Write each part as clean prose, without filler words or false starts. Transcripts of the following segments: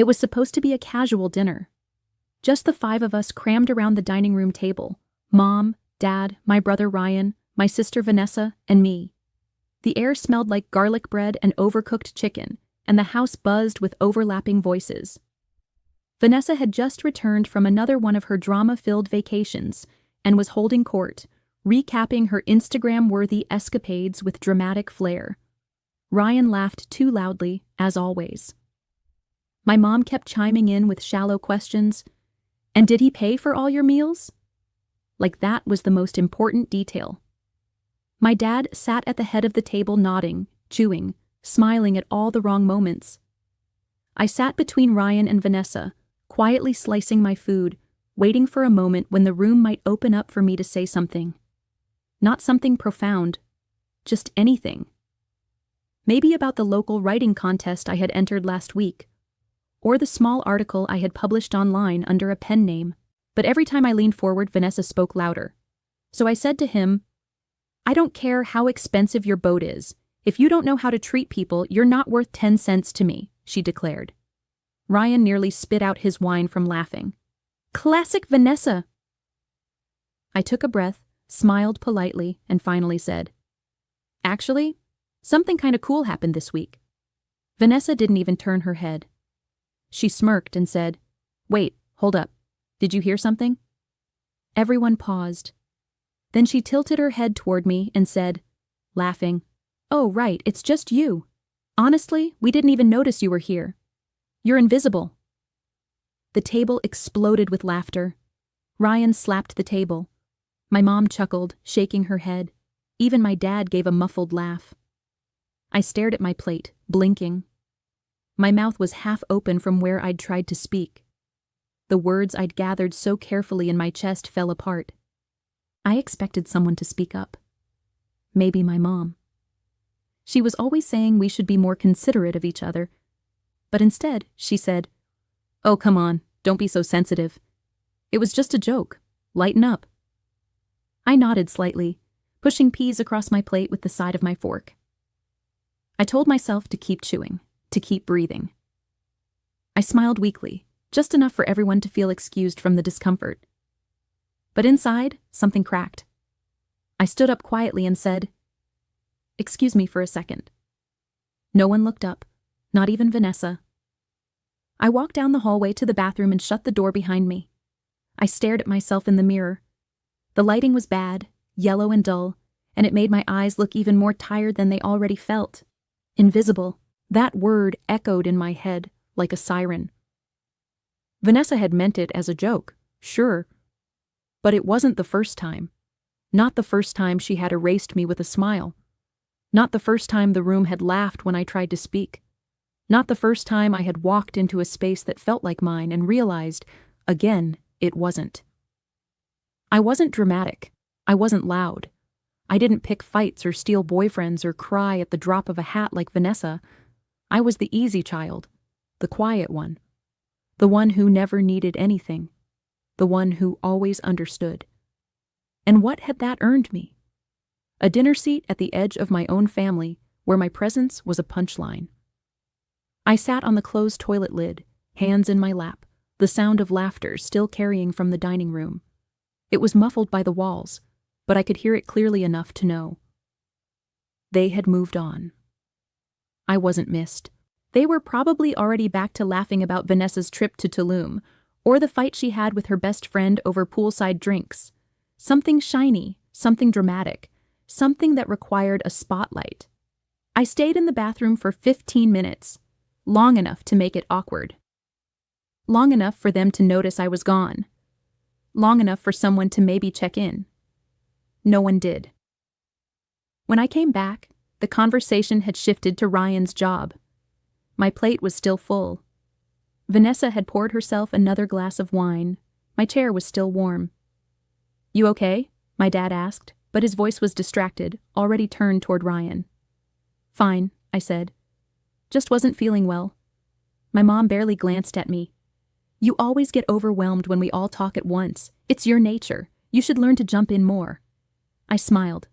It was supposed to be a casual dinner. Just the 5 of us crammed around the dining room table. Mom, Dad, my brother Ryan, my sister Vanessa, and me. The air smelled like garlic bread and overcooked chicken, and the house buzzed with overlapping voices. Vanessa had just returned from another one of her drama-filled vacations and was holding court, recapping her Instagram-worthy escapades with dramatic flair. Ryan laughed too loudly, as always. My mom kept chiming in with shallow questions. And did he pay for all your meals? Like that was the most important detail. My dad sat at the head of the table nodding, chewing, smiling at all the wrong moments. I sat between Ryan and Vanessa, quietly slicing my food, waiting for a moment when the room might open up for me to say something. Not something profound, just anything. Maybe about the local writing contest I had entered last week, or the small article I had published online under a pen name. But every time I leaned forward, Vanessa spoke louder. So I said to him, "I don't care how expensive your boat is. If you don't know how to treat people, you're not worth 10 cents to me," she declared. Ryan nearly spit out his wine from laughing. Classic Vanessa! I took a breath, smiled politely, and finally said, "Actually, something kind of cool happened this week." Vanessa didn't even turn her head. She smirked and said, "Wait, hold up. Did you hear something?" Everyone paused. Then she tilted her head toward me and said, laughing, "Oh, right, it's just you. Honestly, we didn't even notice you were here. You're invisible." The table exploded with laughter. Ryan slapped the table. My mom chuckled, shaking her head. Even my dad gave a muffled laugh. I stared at my plate, blinking. My mouth was half open from where I'd tried to speak. The words I'd gathered so carefully in my chest fell apart. I expected someone to speak up. Maybe my mom. She was always saying we should be more considerate of each other. But instead, she said, "Oh, come on, don't be so sensitive. It was just a joke. Lighten up." I nodded slightly, pushing peas across my plate with the side of my fork. I told myself to keep chewing, to keep breathing. I smiled weakly, just enough for everyone to feel excused from the discomfort. But inside, something cracked. I stood up quietly and said, "Excuse me for a second." No one looked up, not even Vanessa. I walked down the hallway to the bathroom and shut the door behind me. I stared at myself in the mirror. The lighting was bad, yellow and dull, and it made my eyes look even more tired than they already felt. Invisible. That word echoed in my head like a siren. Vanessa had meant it as a joke, sure. But it wasn't the first time. Not the first time she had erased me with a smile. Not the first time the room had laughed when I tried to speak. Not the first time I had walked into a space that felt like mine and realized, again, it wasn't. I wasn't dramatic. I wasn't loud. I didn't pick fights or steal boyfriends or cry at the drop of a hat like Vanessa. I was the easy child, the quiet one, the one who never needed anything, the one who always understood. And what had that earned me? A dinner seat at the edge of my own family where my presence was a punchline. I sat on the closed toilet lid, hands in my lap, the sound of laughter still carrying from the dining room. It was muffled by the walls, but I could hear it clearly enough to know. They had moved on. I wasn't missed. They were probably already back to laughing about Vanessa's trip to Tulum, or the fight she had with her best friend over poolside drinks. Something shiny, something dramatic, something that required a spotlight. I stayed in the bathroom for 15 minutes, long enough to make it awkward. Long enough for them to notice I was gone. Long enough for someone to maybe check in. No one did. When I came back, the conversation had shifted to Ryan's job. My plate was still full. Vanessa had poured herself another glass of wine. My chair was still warm. "You okay?" my dad asked, but his voice was distracted, already turned toward Ryan. "Fine," I said. "Just wasn't feeling well." My mom barely glanced at me. "You always get overwhelmed when we all talk at once. It's your nature. You should learn to jump in more." I smiled.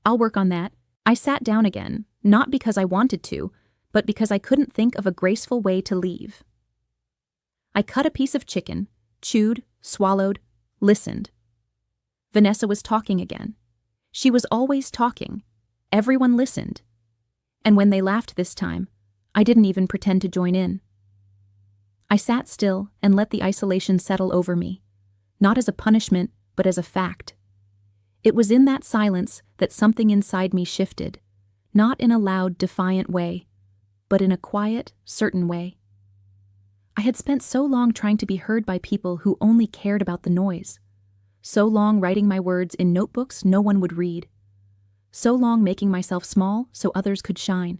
"I'll work on that." I sat down again, not because I wanted to, but because I couldn't think of a graceful way to leave. I cut a piece of chicken, chewed, swallowed, listened. Vanessa was talking again. She was always talking. Everyone listened. And when they laughed this time, I didn't even pretend to join in. I sat still and let the isolation settle over me, not as a punishment, but as a fact. It was in that silence that something inside me shifted, not in a loud, defiant way, but in a quiet, certain way. I had spent so long trying to be heard by people who only cared about the noise, so long writing my words in notebooks no one would read, so long making myself small so others could shine.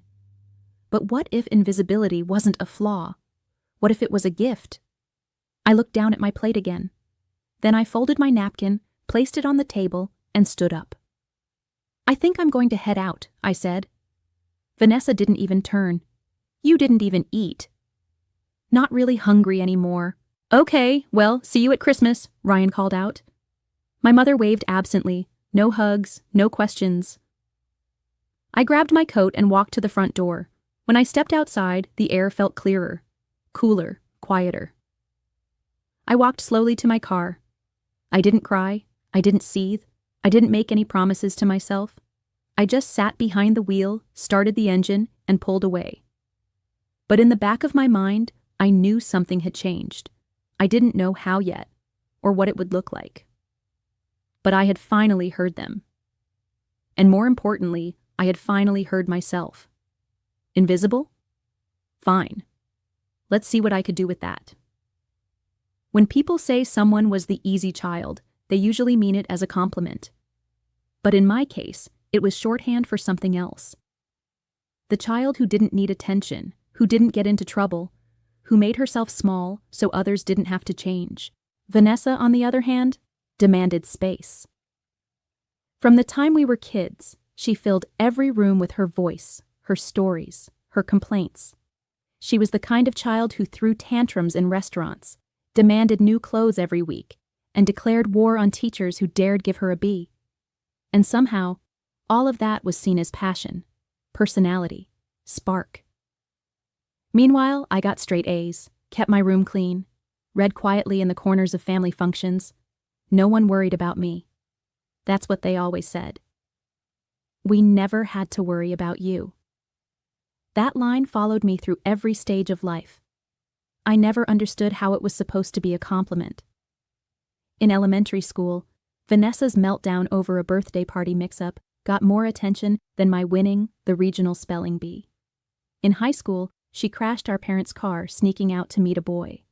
But what if invisibility wasn't a flaw? What if it was a gift? I looked down at my plate again. Then I folded my napkin, placed it on the table, and stood up. "I think I'm going to head out," I said. Vanessa didn't even turn. "You didn't even eat." "Not really hungry anymore." "Okay, well, see you at Christmas," Ryan called out. My mother waved absently. No hugs, no questions. I grabbed my coat and walked to the front door. When I stepped outside, the air felt clearer, cooler, quieter. I walked slowly to my car. I didn't cry. I didn't seethe. I didn't make any promises to myself. I just sat behind the wheel, started the engine, and pulled away. But in the back of my mind, I knew something had changed. I didn't know how yet, or what it would look like. But I had finally heard them. And more importantly, I had finally heard myself. Invisible? Fine. Let's see what I could do with that. When people say someone was the easy child, they usually mean it as a compliment. But in my case, it was shorthand for something else. The child who didn't need attention, who didn't get into trouble, who made herself small so others didn't have to change. Vanessa, on the other hand, demanded space. From the time we were kids, she filled every room with her voice, her stories, her complaints. She was the kind of child who threw tantrums in restaurants, demanded new clothes every week, and declared war on teachers who dared give her a B. And somehow, all of that was seen as passion, personality, spark. Meanwhile, I got straight A's, kept my room clean, read quietly in the corners of family functions. No one worried about me. That's what they always said. "We never had to worry about you." That line followed me through every stage of life. I never understood how it was supposed to be a compliment. In elementary school, Vanessa's meltdown over a birthday party mix-up got more attention than my winning the regional spelling bee. In high school, she crashed our parents' car sneaking out to meet a boy.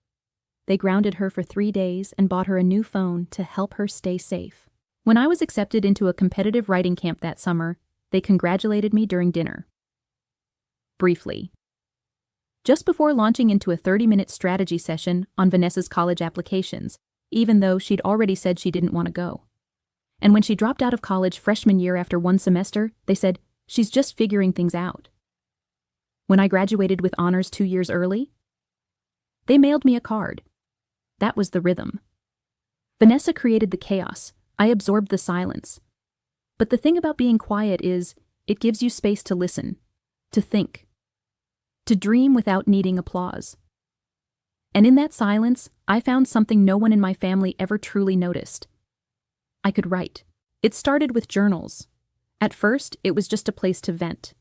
They grounded her for 3 days and bought her a new phone to help her stay safe. When I was accepted into a competitive writing camp that summer, they congratulated me during dinner. Briefly. Just before launching into a 30-minute strategy session on Vanessa's college applications, even though she'd already said she didn't want to go. And when she dropped out of college freshman year after 1 semester, they said, "She's just figuring things out." When I graduated with honors 2 years early, they mailed me a card. That was the rhythm. Vanessa created the chaos. I absorbed the silence. But the thing about being quiet is, it gives you space to listen, to think, to dream without needing applause. And in that silence, I found something no one in my family ever truly noticed. I could write. It started with journals. At first, it was just a place to vent.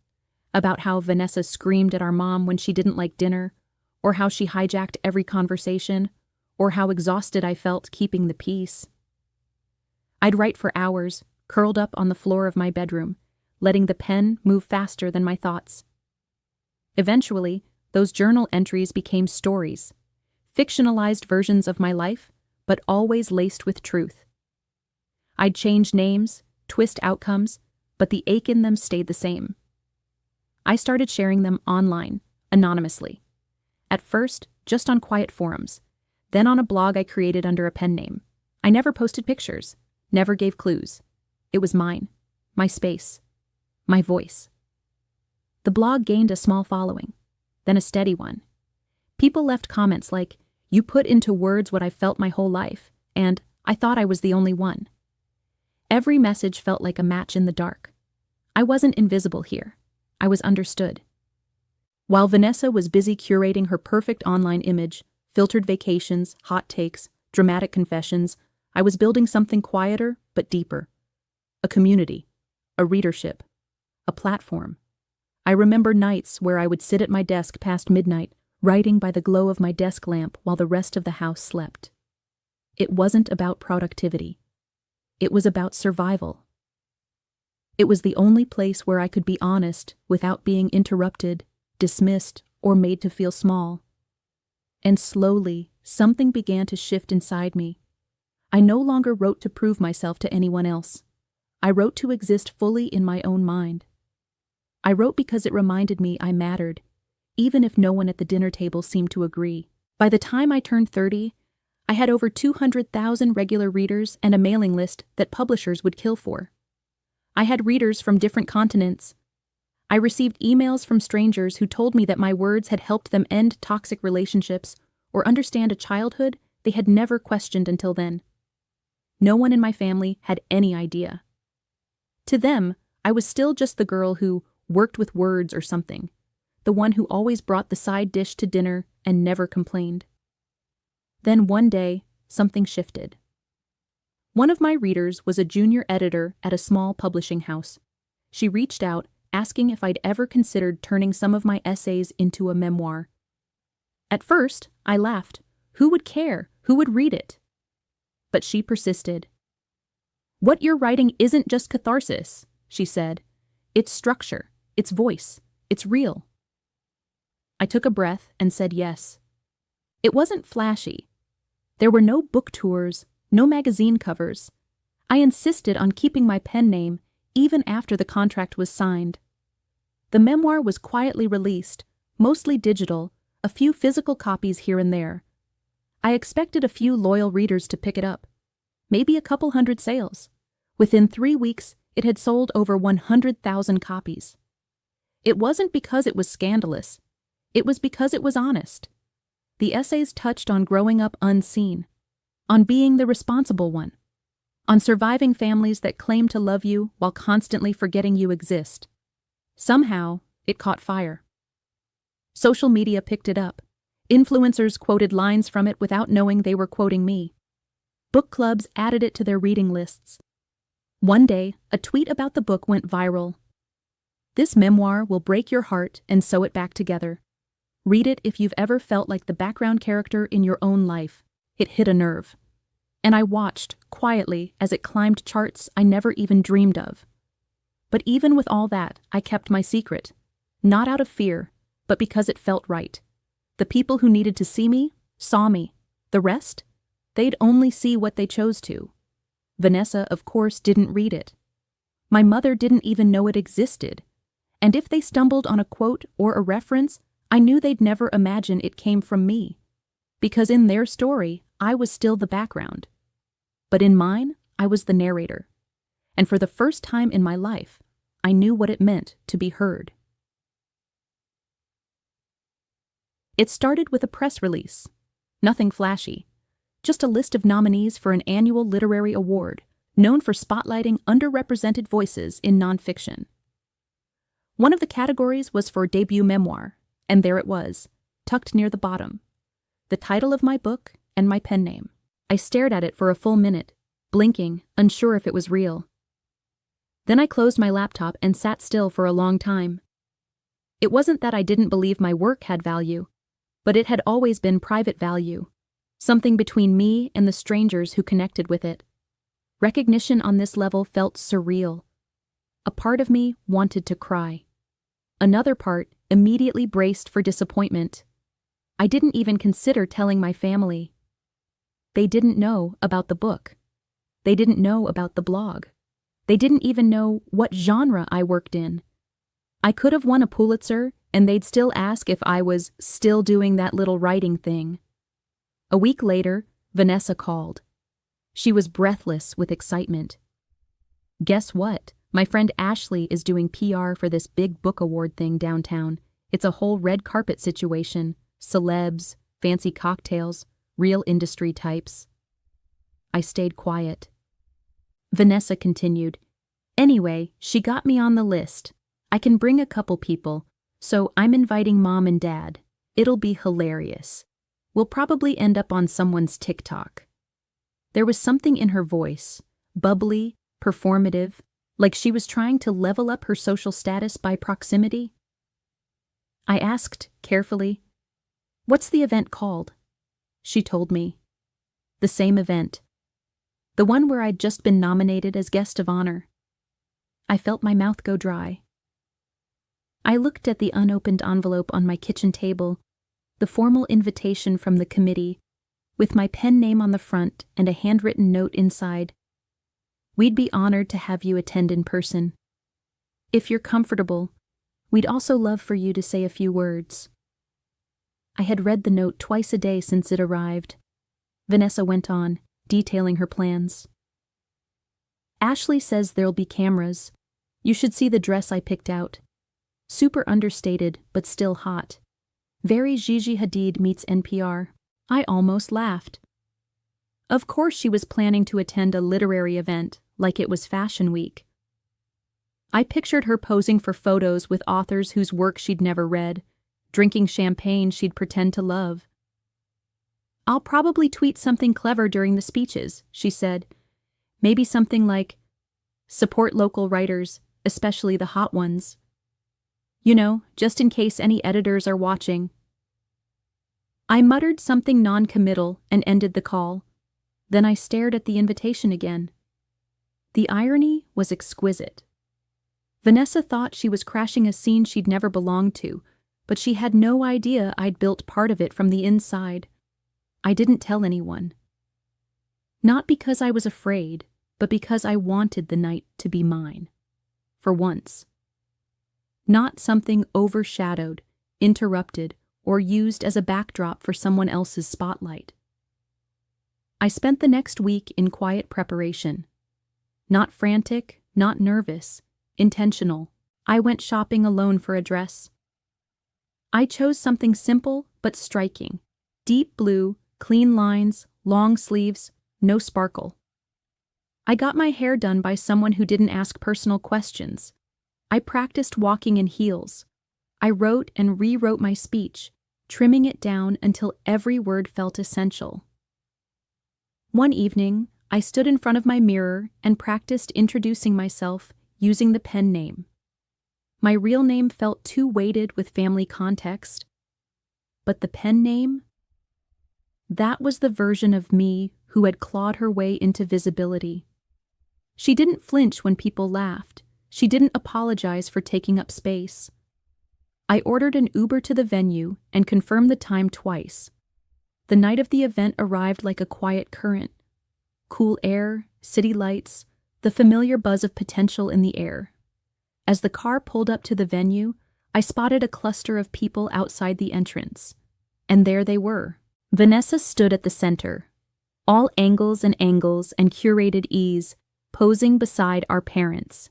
About how Vanessa screamed at our mom when she didn't like dinner, or how she hijacked every conversation, or how exhausted I felt keeping the peace. I'd write for hours, curled up on the floor of my bedroom, letting the pen move faster than my thoughts. Eventually, those journal entries became stories, fictionalized versions of my life, but always laced with truth. I'd change names, twist outcomes, but the ache in them stayed the same. I started sharing them online, anonymously. At first, just on quiet forums, then on a blog I created under a pen name. I never posted pictures, never gave clues. It was mine, my space, my voice. The blog gained a small following, then a steady one. People left comments like, "You put into words what I felt my whole life," and "I thought I was the only one." Every message felt like a match in the dark. I wasn't invisible here. I was understood. While Vanessa was busy curating her perfect online image, filtered vacations, hot takes, dramatic confessions. I was building something quieter but deeper. A community, a readership, a platform. I remember nights where I would sit at my desk past midnight, writing by the glow of my desk lamp while the rest of the house slept. It wasn't about productivity. It was about survival. It was the only place where I could be honest without being interrupted, dismissed, or made to feel small. And slowly, something began to shift inside me. I no longer wrote to prove myself to anyone else. I wrote to exist fully in my own mind. I wrote because it reminded me I mattered, even if no one at the dinner table seemed to agree. By the time I turned 30, I had over 200,000 regular readers and a mailing list that publishers would kill for. I had readers from different continents. I received emails from strangers who told me that my words had helped them end toxic relationships or understand a childhood they had never questioned until then. No one in my family had any idea. To them, I was still just the girl who worked with words or something, the one who always brought the side dish to dinner and never complained. Then one day, something shifted. One of my readers was a junior editor at a small publishing house. She reached out, asking if I'd ever considered turning some of my essays into a memoir. At first, I laughed. Who would care? Who would read it? But she persisted. "What you're writing isn't just catharsis," she said. "It's structure, it's voice, it's real." I took a breath and said yes. It wasn't flashy. There were no book tours, no magazine covers. I insisted on keeping my pen name even after the contract was signed. The memoir was quietly released, mostly digital, a few physical copies here and there. I expected a few loyal readers to pick it up, maybe a couple hundred sales. Within 3 weeks, it had sold over 100,000 copies. It wasn't because it was scandalous. It was because it was honest. The essays touched on growing up unseen, on being the responsible one, on surviving families that claim to love you while constantly forgetting you exist. Somehow, it caught fire. Social media picked it up. Influencers quoted lines from it without knowing they were quoting me. Book clubs added it to their reading lists. One day, a tweet about the book went viral. "This memoir will break your heart and sew it back together. Read it if you've ever felt like the background character in your own life." It hit a nerve. And I watched, quietly, as it climbed charts I never even dreamed of. But even with all that, I kept my secret. Not out of fear, but because it felt right. The people who needed to see me, saw me. The rest? They'd only see what they chose to. Vanessa, of course, didn't read it. My mother didn't even know it existed. And if they stumbled on a quote or a reference, I knew they'd never imagine it came from me. Because in their story, I was still the background. But in mine, I was the narrator. And for the first time in my life, I knew what it meant to be heard. It started with a press release. Nothing flashy. Just a list of nominees for an annual literary award, known for spotlighting underrepresented voices in nonfiction. One of the categories was for debut memoir, and there it was, tucked near the bottom. The title of my book and my pen name. I stared at it for a full minute, blinking, unsure if it was real. Then I closed my laptop and sat still for a long time. It wasn't that I didn't believe my work had value, but it had always been private value, something between me and the strangers who connected with it. Recognition on this level felt surreal. A part of me wanted to cry. Another part immediately braced for disappointment. I didn't even consider telling my family. They didn't know about the book. They didn't know about the blog. They didn't even know what genre I worked in. I could have won a Pulitzer, and they'd still ask if I was still doing that little writing thing. A week later, Vanessa called. She was breathless with excitement. "Guess what? My friend Ashley is doing PR for this big book award thing downtown. It's a whole red carpet situation. Celebs, fancy cocktails, real industry types." I stayed quiet. Vanessa continued. "Anyway, she got me on the list. I can bring a couple people, so I'm inviting Mom and Dad. It'll be hilarious. We'll probably end up on someone's TikTok. There was something in her voice, bubbly, performative, like she was trying to level up her social status by proximity. I asked, carefully, "What's the event called?" She told me. The same event. The one where I'd just been nominated as guest of honor. I felt my mouth go dry. I looked at the unopened envelope on my kitchen table, the formal invitation from the committee, with my pen name on the front and a handwritten note inside. "We'd be honored to have you attend in person. If you're comfortable, we'd also love for you to say a few words." I had read the note twice a day since it arrived. Vanessa went on, detailing her plans. "Ashley says there'll be cameras. You should see the dress I picked out. Super understated, but still hot. Very Gigi Hadid meets NPR." I almost laughed. Of course she was planning to attend a literary event, like it was Fashion Week. I pictured her posing for photos with authors whose work she'd never read, drinking champagne she'd pretend to love. "I'll probably tweet something clever during the speeches," she said. "Maybe something like, 'Support local writers, especially the hot ones.' You know, just in case any editors are watching." I muttered something non-committal and ended the call. Then I stared at the invitation again. The irony was exquisite. Vanessa thought she was crashing a scene she'd never belonged to, but she had no idea I'd built part of it from the inside. I didn't tell anyone. Not because I was afraid, but because I wanted the night to be mine. For once. Not something overshadowed, interrupted, or used as a backdrop for someone else's spotlight. I spent the next week in quiet preparation. Not frantic, not nervous, intentional. I went shopping alone for a dress. I chose something simple but striking. Deep blue, clean lines, long sleeves, no sparkle. I got my hair done by someone who didn't ask personal questions. I practiced walking in heels. I wrote and rewrote my speech, trimming it down until every word felt essential. One evening, I stood in front of my mirror and practiced introducing myself using the pen name. My real name felt too weighted with family context. But the pen name? That was the version of me who had clawed her way into visibility. She didn't flinch when people laughed. She didn't apologize for taking up space. I ordered an Uber to the venue and confirmed the time twice. The night of the event arrived like a quiet current. Cool air, city lights, the familiar buzz of potential in the air. As the car pulled up to the venue, I spotted a cluster of people outside the entrance. And there they were. Vanessa stood at the center, all angles and curated ease, posing beside our parents.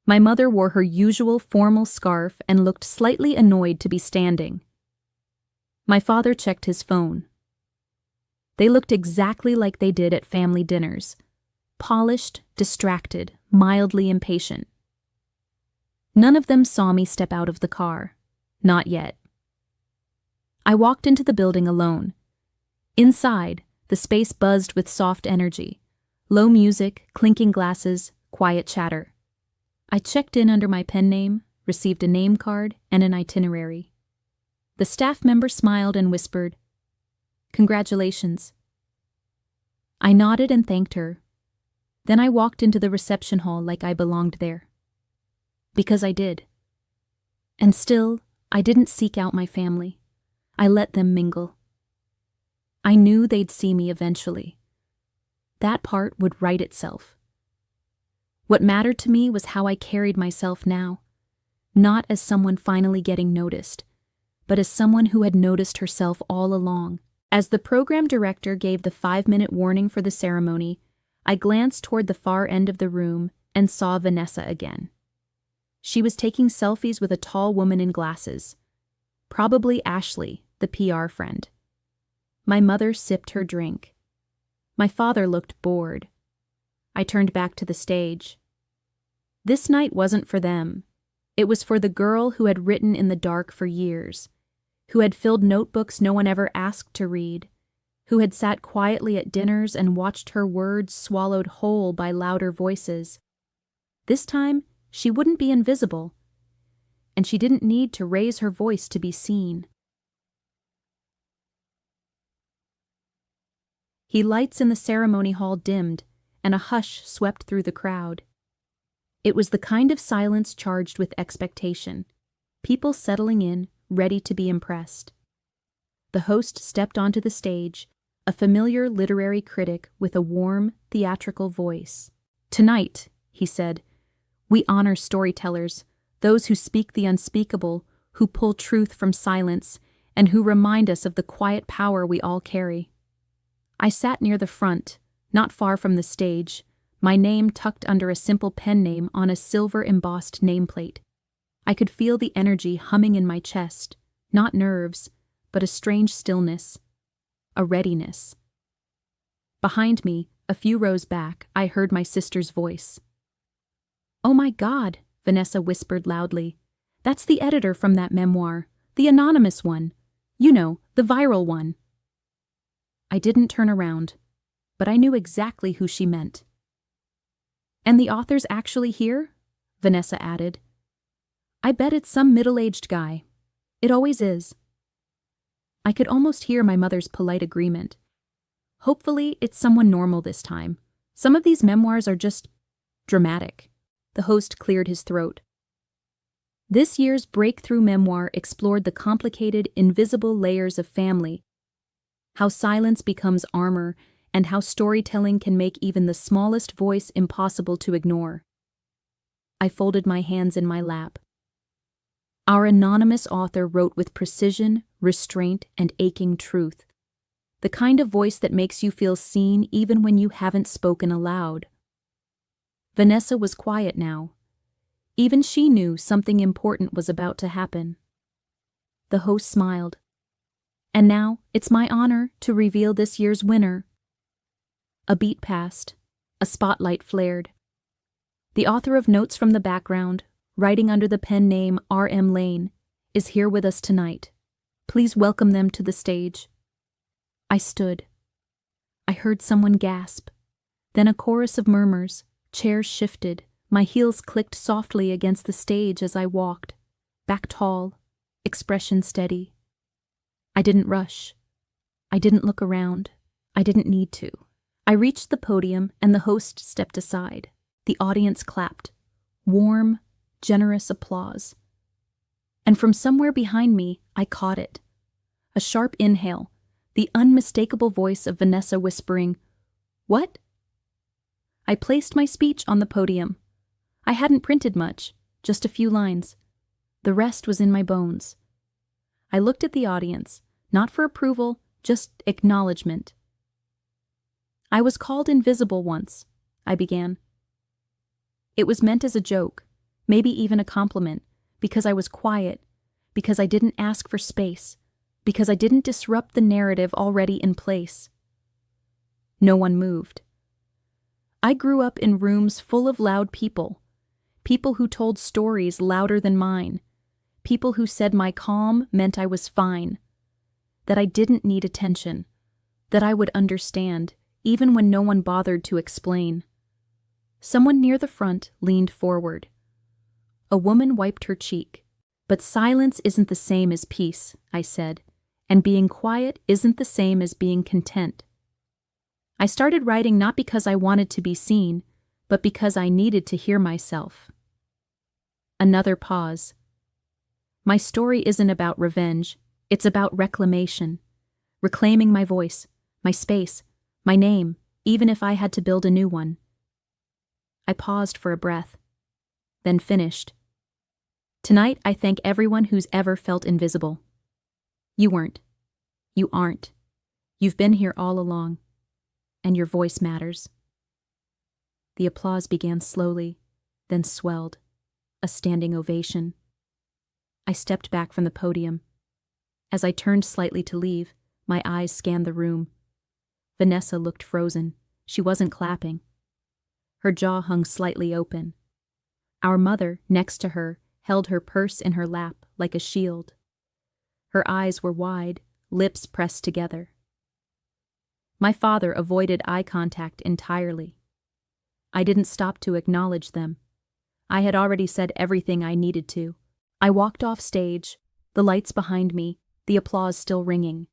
My mother wore her usual formal scarf and looked slightly annoyed to be standing. My father checked his phone. They looked exactly like they did at family dinners. Polished, distracted, mildly impatient. None of them saw me step out of the car. Not yet. I walked into the building alone. Inside, the space buzzed with soft energy. Low music, clinking glasses, quiet chatter. I checked in under my pen name, received a name card and an itinerary. The staff member smiled and whispered, "Congratulations." I nodded and thanked her. Then I walked into the reception hall like I belonged there. Because I did. And still, I didn't seek out my family. I let them mingle. I knew they'd see me eventually. That part would right itself. What mattered to me was how I carried myself now, not as someone finally getting noticed, but as someone who had noticed herself all along. As the program director gave the 5-minute warning for the ceremony, I glanced toward the far end of the room and saw Vanessa again. She was taking selfies with a tall woman in glasses. Probably Ashley, the PR friend. My mother sipped her drink. My father looked bored. I turned back to the stage. This night wasn't for them. It was for the girl who had written in the dark for years. who had filled notebooks no one ever asked to read, who had sat quietly at dinners and watched her words swallowed whole by louder voices. This time, she wouldn't be invisible, and she didn't need to raise her voice to be seen. Lights in the ceremony hall dimmed, and a hush swept through the crowd. It was the kind of silence charged with expectation, people settling in, ready to be impressed. The host stepped onto the stage, a familiar literary critic with a warm, theatrical voice. "Tonight," he said, "we honor storytellers, those who speak the unspeakable, who pull truth from silence, and who remind us of the quiet power we all carry." I sat near the front, not far from the stage, my name tucked under a simple pen name on a silver-embossed nameplate. I could feel the energy humming in my chest, not nerves, but a strange stillness, a readiness. Behind me, a few rows back, I heard my sister's voice. "Oh my God," Vanessa whispered loudly. "That's the editor from that memoir, the anonymous one. You know, the viral one." I didn't turn around, but I knew exactly who she meant. "And the author's actually here?" Vanessa added. "I bet it's some middle-aged guy. It always is." I could almost hear my mother's polite agreement. "Hopefully, it's someone normal this time. Some of these memoirs are just dramatic." The host cleared his throat. This year's breakthrough memoir explored the complicated, invisible layers of family, how silence becomes armor, and how storytelling can make even the smallest voice impossible to ignore. I folded my hands in my lap. Our anonymous author wrote with precision, restraint, and aching truth, the kind of voice that makes you feel seen even when you haven't spoken aloud. Vanessa was quiet now. Even she knew something important was about to happen. The host smiled. "And now, it's my honor to reveal this year's winner." A beat passed. A spotlight flared. The author of Notes from the Background, writing under the pen name R.M. Lane, is here with us tonight. Please welcome them to the stage. I stood. I heard someone gasp. Then a chorus of murmurs. Chairs shifted. My heels clicked softly against the stage as I walked, back tall, expression steady. I didn't rush. I didn't look around. I didn't need to. I reached the podium and the host stepped aside. The audience clapped. Warm, generous applause. And from somewhere behind me, I caught it. A sharp inhale, the unmistakable voice of Vanessa whispering, "What?" I placed my speech on the podium. I hadn't printed much, just a few lines. The rest was in my bones. I looked at the audience, not for approval, just acknowledgement. "I was called invisible once," I began. It was meant as a joke, maybe even a compliment, because I was quiet, because I didn't ask for space, because I didn't disrupt the narrative already in place. No one moved. I grew up in rooms full of loud people, people who told stories louder than mine, people who said my calm meant I was fine, that I didn't need attention, that I would understand, even when no one bothered to explain. Someone near the front leaned forward. A woman wiped her cheek. "But silence isn't the same as peace," I said, "and being quiet isn't the same as being content." I started writing not because I wanted to be seen, but because I needed to hear myself. Another pause. My story isn't about revenge, it's about reclamation. Reclaiming my voice, my space, my name, even if I had to build a new one. I paused for a breath, then finished. Tonight I thank everyone who's ever felt invisible. You weren't. You aren't. You've been here all along. And your voice matters. The applause began slowly, then swelled, a standing ovation. I stepped back from the podium. As I turned slightly to leave, my eyes scanned the room. Vanessa looked frozen. She wasn't clapping. Her jaw hung slightly open. Our mother, next to her, held her purse in her lap like a shield. Her eyes were wide, lips pressed together. My father avoided eye contact entirely. I didn't stop to acknowledge them. I had already said everything I needed to. I walked off stage, the lights behind me, the applause still ringing.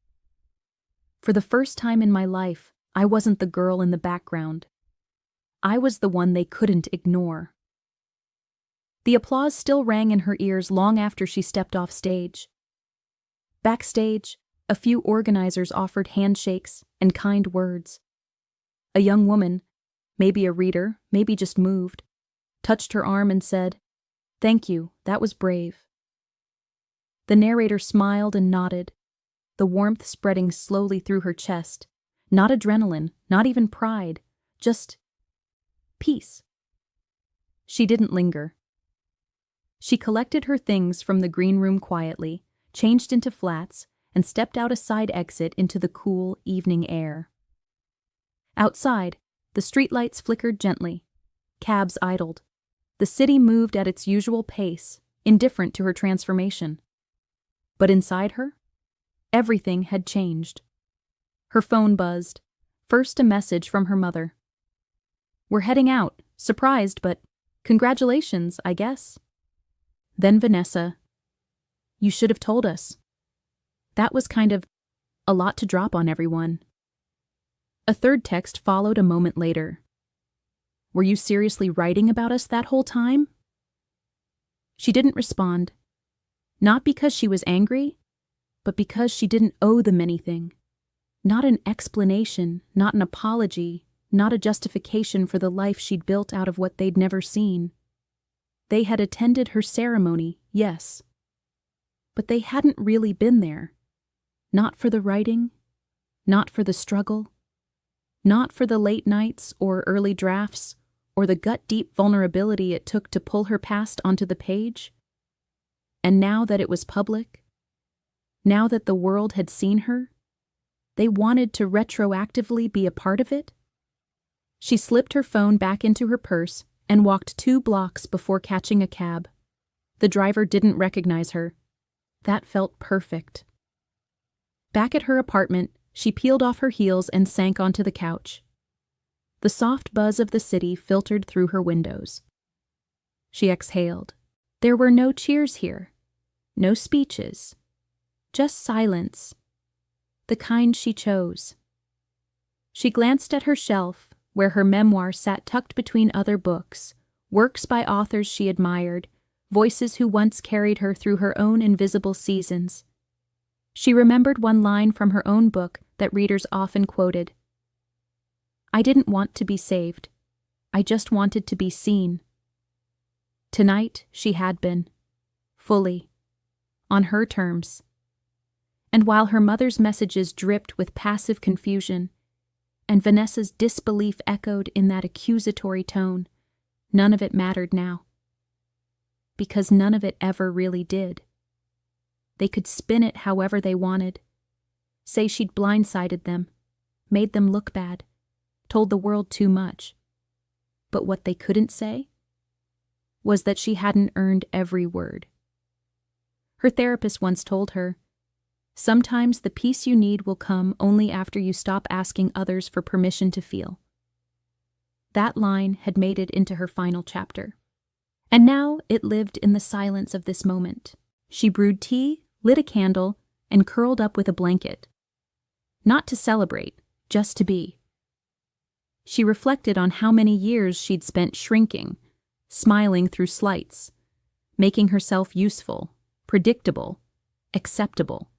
For the first time in my life, I wasn't the girl in the background. I was the one they couldn't ignore. The applause still rang in her ears long after she stepped off stage. Backstage, a few organizers offered handshakes and kind words. A young woman, maybe a reader, maybe just moved, touched her arm and said, "Thank you, that was brave." The narrator smiled and nodded, the warmth spreading slowly through her chest. Not adrenaline, not even pride, just peace. She didn't linger. She collected her things from the green room quietly, changed into flats, and stepped out a side exit into the cool evening air. Outside, the streetlights flickered gently. Cabs idled. The city moved at its usual pace, indifferent to her transformation. But inside her, everything had changed. Her phone buzzed. First a message from her mother. "We're heading out, surprised, but congratulations, I guess." Then Vanessa, "You should have told us." That was kind of a lot to drop on everyone. A third text followed a moment later. "Were you seriously writing about us that whole time?" She didn't respond. Not because she was angry, but because she didn't owe them anything. Not an explanation, not an apology, not a justification for the life she'd built out of what they'd never seen. They had attended her ceremony, yes, but they hadn't really been there. Not for the writing, not for the struggle, not for the late nights or early drafts, or the gut-deep vulnerability it took to pull her past onto the page. And now that it was public, now that the world had seen her, they wanted to retroactively be a part of it? She slipped her phone back into her purse and walked 2 blocks before catching a cab. The driver didn't recognize her. That felt perfect. Back at her apartment, she peeled off her heels and sank onto the couch. The soft buzz of the city filtered through her windows. She exhaled. There were no cheers here, no speeches, just silence, the kind she chose. She glanced at her shelf, where her memoir sat tucked between other books, works by authors she admired, voices who once carried her through her own invisible seasons. She remembered one line from her own book that readers often quoted. "I didn't want to be saved. I just wanted to be seen." Tonight, she had been. Fully. On her terms. And while her mother's messages dripped with passive confusion, and Vanessa's disbelief echoed in that accusatory tone, none of it mattered now. Because none of it ever really did. They could spin it however they wanted. Say she'd blindsided them, made them look bad, told the world too much. But what they couldn't say was that she hadn't earned every word. Her therapist once told her, "Sometimes the peace you need will come only after you stop asking others for permission to feel." That line had made it into her final chapter. And now it lived in the silence of this moment. She brewed tea, lit a candle, and curled up with a blanket. Not to celebrate, just to be. She reflected on how many years she'd spent shrinking, smiling through slights, making herself useful, predictable, acceptable.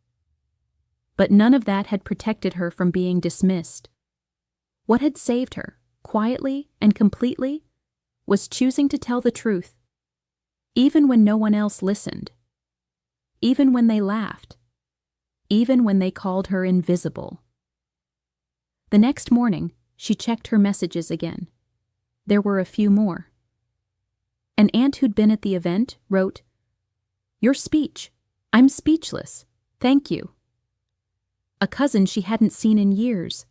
But none of that had protected her from being dismissed. What had saved her, quietly and completely, was choosing to tell the truth, even when no one else listened, even when they laughed, even when they called her invisible. The next morning, she checked her messages again. There were a few more. An aunt who'd been at the event wrote, "Your speech. I'm speechless. Thank you." A cousin she hadn't seen in years.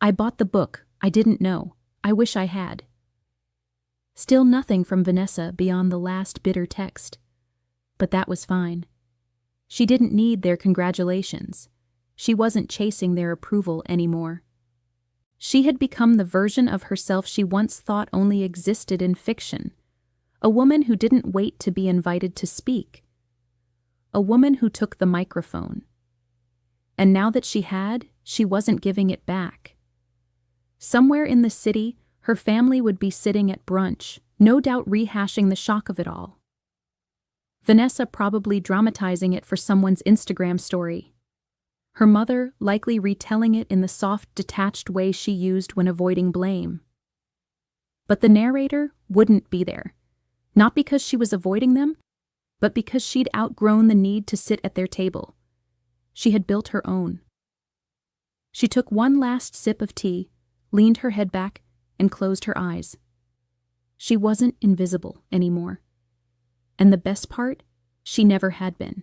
"I bought the book. I didn't know. I wish I had." Still nothing from Vanessa beyond the last bitter text. But that was fine. She didn't need their congratulations. She wasn't chasing their approval anymore. She had become the version of herself she once thought only existed in fiction. A woman who didn't wait to be invited to speak. A woman who took the microphone. And now that she had, she wasn't giving it back. Somewhere in the city, her family would be sitting at brunch, no doubt rehashing the shock of it all. Vanessa probably dramatizing it for someone's Instagram story. Her mother likely retelling it in the soft, detached way she used when avoiding blame. But the narrator wouldn't be there. Not because she was avoiding them, but because she'd outgrown the need to sit at their table. She had built her own. She took one last sip of tea, leaned her head back, and closed her eyes. She wasn't invisible anymore. And the best part, she never had been.